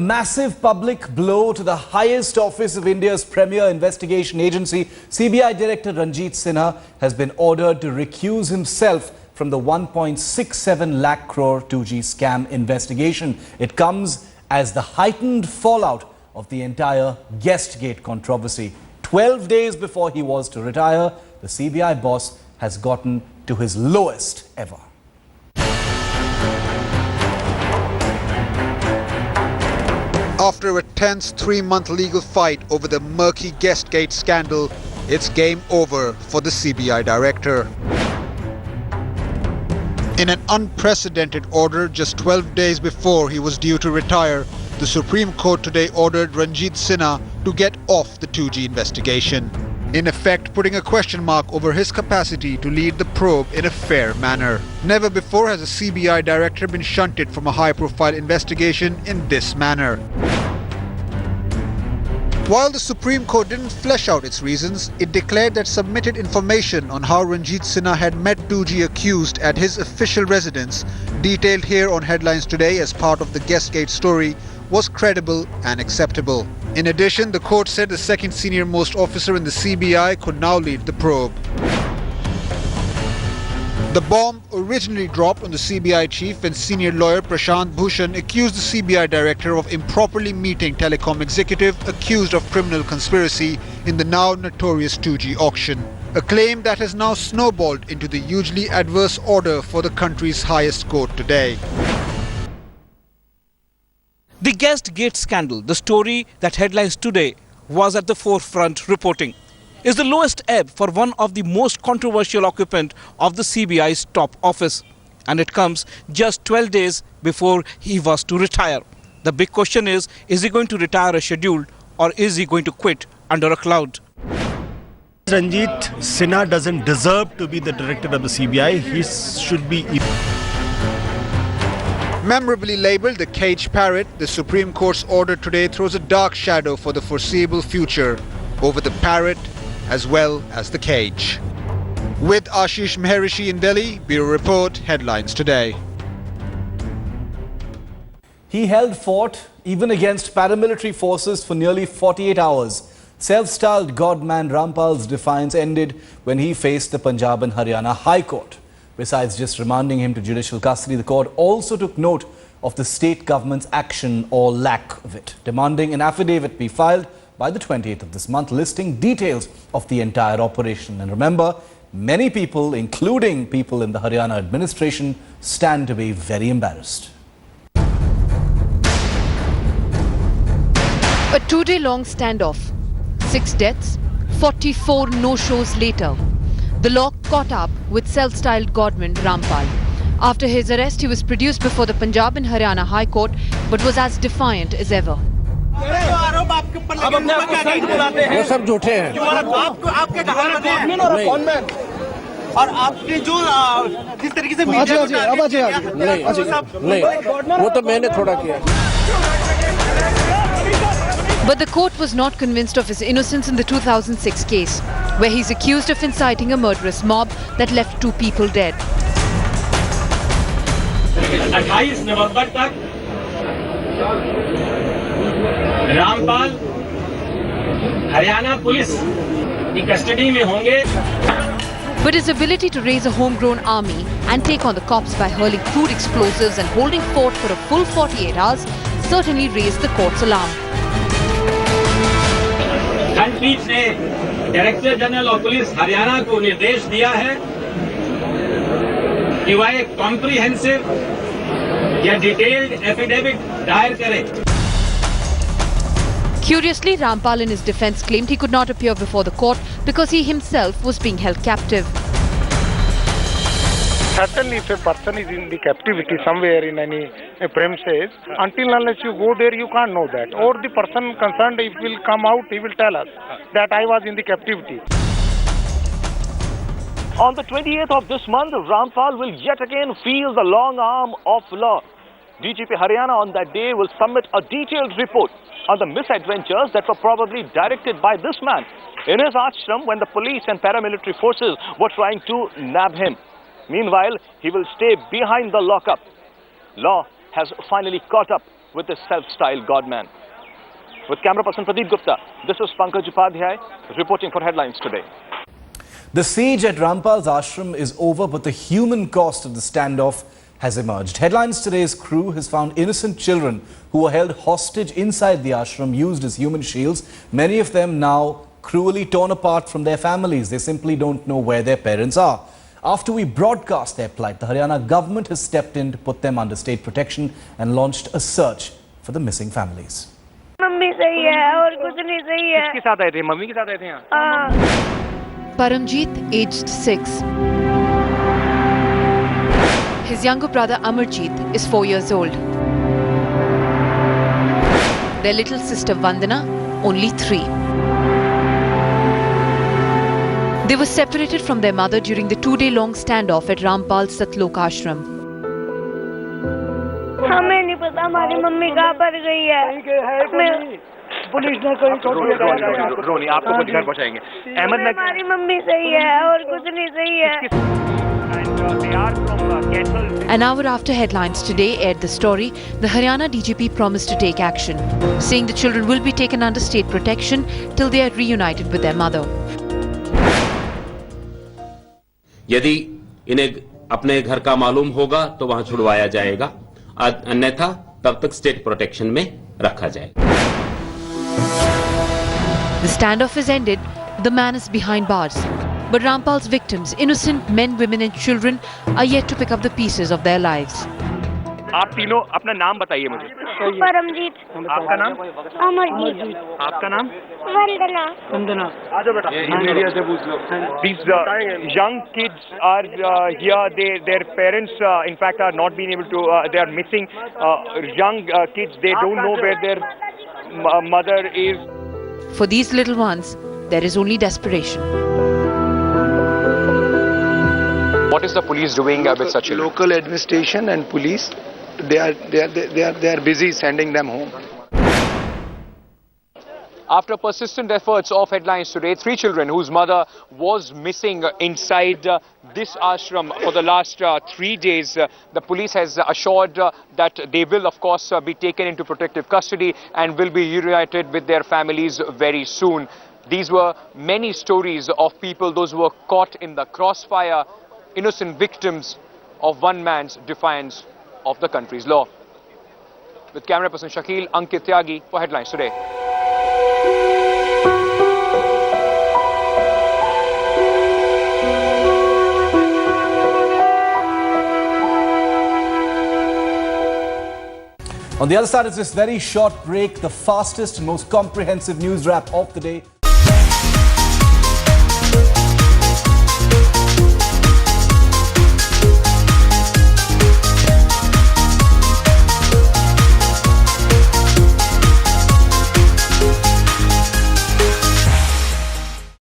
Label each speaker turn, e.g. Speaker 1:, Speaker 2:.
Speaker 1: Massive public blow to the highest office of India's premier investigation agency. CBI Director Ranjit Sinha has been ordered to recuse himself from the 1.67 lakh crore 2G scam investigation. It comes as the heightened fallout of the entire Guestgate controversy. 12 days before he was to retire, the CBI boss has gotten to his lowest ever.
Speaker 2: After a tense 3-month legal fight over the murky Guestgate scandal, it's game over for the CBI director. In an unprecedented order just 12 days before he was due to retire, the Supreme Court today ordered Ranjit Sinha to get off the 2G investigation, in effect putting a question mark over his capacity to lead the probe in a fair manner. Never before has a CBI director been shunted from a high-profile investigation in this manner. While the Supreme Court didn't flesh out its reasons, it declared that submitted information on how Ranjit Sinha had met 2G accused at his official residence, detailed here on Headlines Today as part of the Guestgate story, was credible and acceptable. In addition, the court said the second senior-most officer in the CBI could now lead the probe. The bomb originally dropped on the CBI chief when senior lawyer Prashant Bhushan accused the CBI director of improperly meeting telecom executive accused of criminal conspiracy in the now notorious 2G auction. A claim that has now snowballed into the hugely adverse order for the country's highest court today.
Speaker 3: The Guestgate scandal, the story that Headlines Today was at the forefront reporting, is the lowest ebb for one of the most controversial occupant of the CBI's top office. And it comes just 12 days before he was to retire. The big question is he going to retire as scheduled or is he going to quit under a cloud?
Speaker 4: Ranjit Sinha doesn't deserve to be the director of the CBI. He should be...
Speaker 2: Memorably labelled the cage parrot, the Supreme Court's order today throws a dark shadow for the foreseeable future over the parrot as well as the cage. With Ashish Maharishi in Delhi, Bureau Report, Headlines Today.
Speaker 1: He held fort even against paramilitary forces for nearly 48 hours. Self-styled godman Rampal's defiance ended when he faced the Punjab and Haryana High Court. Besides just remanding him to judicial custody, the court also took note of the state government's action or lack of it, demanding an affidavit be filed by the 28th of this month, listing details of the entire operation. And remember, many people, including people in the Haryana administration, stand to be very embarrassed.
Speaker 5: A 2-day-long standoff, 6 deaths, 44 no-shows later. The law caught up with self-styled godman Rampal. After his arrest, he was produced before the Punjab and Haryana High Court, but was as defiant as ever. But the court was not convinced of his innocence in the 2006 case, where he's accused of inciting a murderous mob that left 2 people dead.
Speaker 6: 28 नवंबर तक Rampal Haryana police की custody में होंगे.
Speaker 5: But his ability to raise a homegrown army and take on the cops by hurling crude explosives and holding fort for a full 48 hours certainly raised the court's alarm.
Speaker 6: खंडपीठ ने director general of police Haryana को निर्देश दिया है कि वह एक comprehensive या डिटेल्ड एफिडेविट दायर करे.
Speaker 5: Curiously, Rampal in his defense claimed he could not appear before the court because he himself was being held captive.
Speaker 7: Certainly, if a person is in the captivity somewhere in any premises, until unless you go there, you can't know that. Or the person concerned, if will come out, he will tell us that I was in the captivity.
Speaker 8: On the 28th of this month, Rampal will yet again feel the long arm of law. DGP Haryana on that day will submit a detailed report on the misadventures that were probably directed by this man in his ashram when the police and paramilitary forces were trying to nab him. Meanwhile, he will stay behind the lockup. Law has finally caught up with the self-styled godman. With camera person Pradeep Gupta, this is Pankaj Upadhyay reporting for Headlines Today.
Speaker 1: The siege at Rampal's ashram is over, but the human cost of the standoff has emerged. Headlines Today's crew has found innocent children who were held hostage inside the ashram, used as human shields. Many of them now cruelly torn apart from their families. They simply don't know where their parents are. After we broadcast their plight, the Haryana government has stepped in to put them under state protection and launched a search for the missing families.
Speaker 9: Mummy सही है और कुछ नहीं सही है।
Speaker 6: किसके साथ आए थे? मम्मी के साथ आए थे यहाँ?
Speaker 5: Paramjeet, aged 6. His younger brother Amarjeet is 4 years old. Their little sister Vandana, only 3. They were separated from their mother during the 2-day-long standoff at Rampal's Satlok ashram.
Speaker 9: हमें नहीं पता हमारी मम्मी कहाँ पर गई है। पुलिस ने कोई
Speaker 6: रोनी आपको कुछ घर पहुँचाएंगे। अहमद नगर
Speaker 9: हमारी मम्मी सही है और कुछ नहीं सही है।
Speaker 5: An hour after Headlines Today aired the story, the Haryana DGP promised to take action, saying the children will be taken under state protection till they are reunited with their mother.
Speaker 10: यदि इन्हें अपने घर का मालूम होगा तो वहां छुड़वाया जाएगा, अन्यथा तब तक स्टेट प्रोटेक्शन में रखा जाएगा।
Speaker 5: The standoff is ended, the man is behind bars. But Rampal's victims, innocent men, women and children, are yet to pick up the pieces of their lives.
Speaker 6: आप तीनों अपना नाम बताइए मुझे।
Speaker 9: परमजीत।
Speaker 6: आपका नाम?
Speaker 9: अमरजीत।
Speaker 6: आपका नाम?
Speaker 9: वंदना।
Speaker 6: वंदना। आ जाओ बेटा। मीडिया से पूछ लो। These young kids are here. Their parents, in fact, are not being able to. They are missing. Young kids. They don't know where their mother is.
Speaker 5: For these little ones, there is only desperation.
Speaker 8: What is the police doing with such children?
Speaker 11: Local administration and police, they are busy sending them home.
Speaker 8: After persistent efforts of Headlines Today, 3 children whose mother was missing inside this ashram for the last 3 days, the police has assured that they will of course be taken into protective custody and will be reunited with their families very soon. These were many stories of people, those who were caught in the crossfire, innocent victims of one man's defiance of the country's law. With camera person Shakil, Ankit Tyagi for Headlines Today.
Speaker 1: On the other side, it's this very short break, the fastest and most comprehensive news wrap of the day.